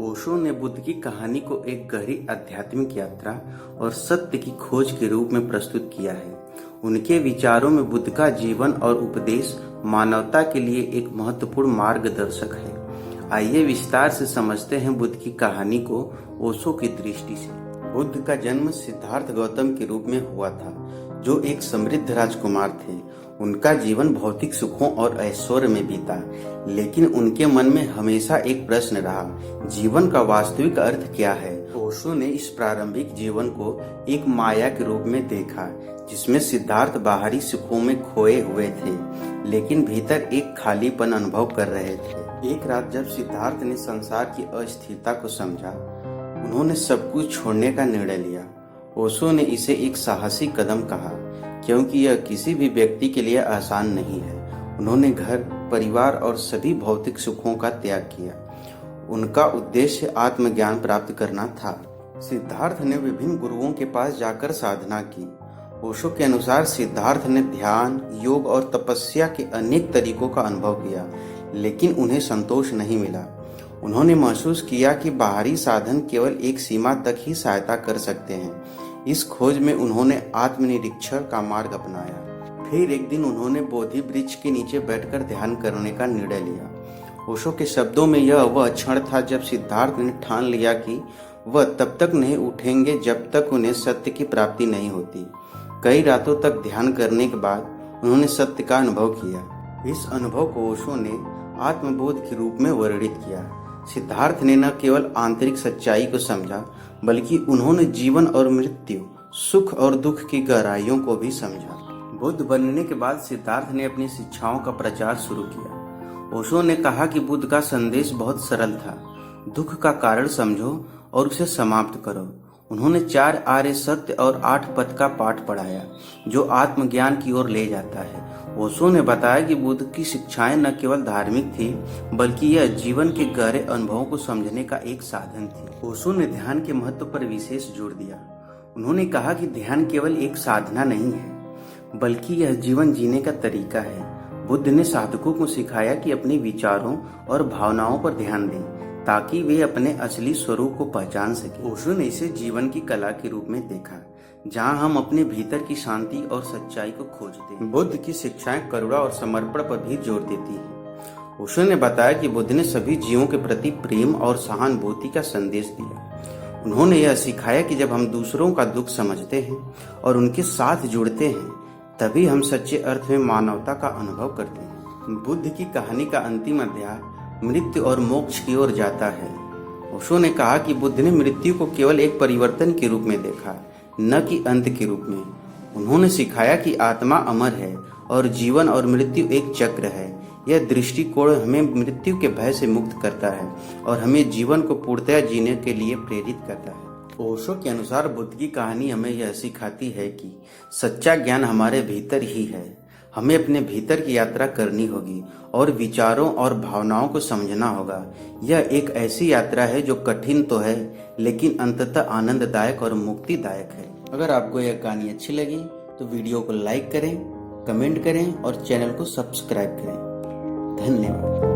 ओशो ने बुद्ध की कहानी को एक गहरी आध्यात्मिक यात्रा और सत्य की खोज के रूप में प्रस्तुत किया है। उनके विचारों में बुद्ध का जीवन और उपदेश मानवता के लिए एक महत्वपूर्ण मार्गदर्शक है। आइए विस्तार से समझते हैं बुद्ध की कहानी को ओशो की दृष्टि से। बुद्ध का जन्म सिद्धार्थ गौतम के रूप में हुआ था, जो एक समृद्ध राजकुमार थे। उनका जीवन भौतिक सुखों और ऐश्वर्य में बीता, लेकिन उनके मन में हमेशा एक प्रश्न रहा, जीवन का वास्तविक अर्थ क्या है। ओशो ने इस प्रारंभिक जीवन को एक माया के रूप में देखा, जिसमें सिद्धार्थ बाहरी सुखों में खोए हुए थे, लेकिन भीतर एक खालीपन अनुभव कर रहे थे। एक रात जब सिद्धार्थ ने संसार की अस्थिरता को समझा, उन्होंने सब कुछ छोड़ने का निर्णय लिया। ओशो ने इसे एक साहसी कदम कहा, क्योंकि यह किसी भी व्यक्ति के लिए आसान नहीं है। उन्होंने घर, परिवार और सभी भौतिक सुखों का त्याग किया। उनका उद्देश्य आत्मज्ञान प्राप्त करना था। सिद्धार्थ ने विभिन्न गुरुओं के पास जाकर साधना की। ओशो के अनुसार सिद्धार्थ ने ध्यान, योग और तपस्या के अनेक तरीकों का अनुभव किया, लेकिन उन्हें संतोष नहीं मिला। उन्होंने महसूस किया कि बाहरी साधन केवल एक सीमा तक ही सहायता कर सकते हैं। इस खोज में उन्होंने आत्मनिरीक्षण का मार्ग अपनाया। फिर एक दिन उन्होंने बोधि वृक्ष के नीचे बैठकर ध्यान करने का निर्णय लिया। ओशो के शब्दों में यह वह क्षण था जब सिद्धार्थ ने ठान लिया कि वह तब तक नहीं उठेंगे जब तक उन्हें सत्य की प्राप्ति नहीं होती। कई रातों तक ध्यान करने के बाद उन्होंने सत्य का अनुभव किया। इस अनुभव को ओशो ने आत्मबोध के रूप में वर्णित किया। सिद्धार्थ ने न केवल आंतरिक सच्चाई को समझा, बल्कि उन्होंने जीवन और मृत्यु, सुख और दुख की गहराइयों को भी समझा। बुद्ध बनने के बाद सिद्धार्थ ने अपनी शिक्षाओं का प्रचार शुरू किया। ओशो ने कहा कि बुद्ध का संदेश बहुत सरल था, दुख का कारण समझो और उसे समाप्त करो। उन्होंने 4 आर्य सत्य और 8 पथ का पाठ पढ़ाया, जो आत्मज्ञान की ओर ले जाता है। ओशो ने बताया कि बुद्ध की शिक्षाएं न केवल धार्मिक थी, बल्कि यह जीवन के गहरे अनुभवों को समझने का एक साधन थी। ओशो ने ध्यान के महत्व पर विशेष जोर दिया। उन्होंने कहा कि ध्यान केवल एक साधना नहीं है, बल्कि यह जीवन जीने का तरीका है। बुद्ध ने साधकों को सिखाया कि अपने विचारों और भावनाओं पर ध्यान दें, ताकि वे अपने असली स्वरूप को पहचान सके। ओशो ने इसे जीवन की कला के रूप में देखा, जहां हम अपने भीतर की शांति और सच्चाई को खोजते हैं। बुद्ध की शिक्षाएं करुणा और समर्पण पर भी जोर देती हैं। ओशो ने बताया कि बुद्ध ने सभी जीवों के प्रति प्रेम और सहानुभूति का संदेश दिया। उन्होंने यह सिखाया कि जब हम दूसरों का दुख समझते हैं और उनके साथ जुड़ते हैं, तभी हम सच्चे अर्थ में मानवता का अनुभव करते हैं। बुद्ध की कहानी का अंतिम अध्याय मृत्यु और मोक्ष की ओर जाता है। ओशो ने कहा कि बुद्ध ने मृत्यु को केवल एक परिवर्तन के रूप में देखा, न कि अंत के रूप में। उन्होंने सिखाया कि आत्मा अमर है और जीवन और मृत्यु एक चक्र है। यह दृष्टिकोण हमें मृत्यु के भय से मुक्त करता है और हमें जीवन को पूर्णतया जीने के लिए प्रेरित करता है। ओशो के अनुसार बुद्ध की कहानी हमें यह सिखाती है कि सच्चा ज्ञान हमारे भीतर ही है। हमें अपने भीतर की यात्रा करनी होगी और विचारों और भावनाओं को समझना होगा। यह एक ऐसी यात्रा है जो कठिन तो है, लेकिन अंततः आनंददायक और मुक्तिदायक है। अगर आपको यह कहानी अच्छी लगी तो वीडियो को लाइक करें, कमेंट करें और चैनल को सब्सक्राइब करें। धन्यवाद।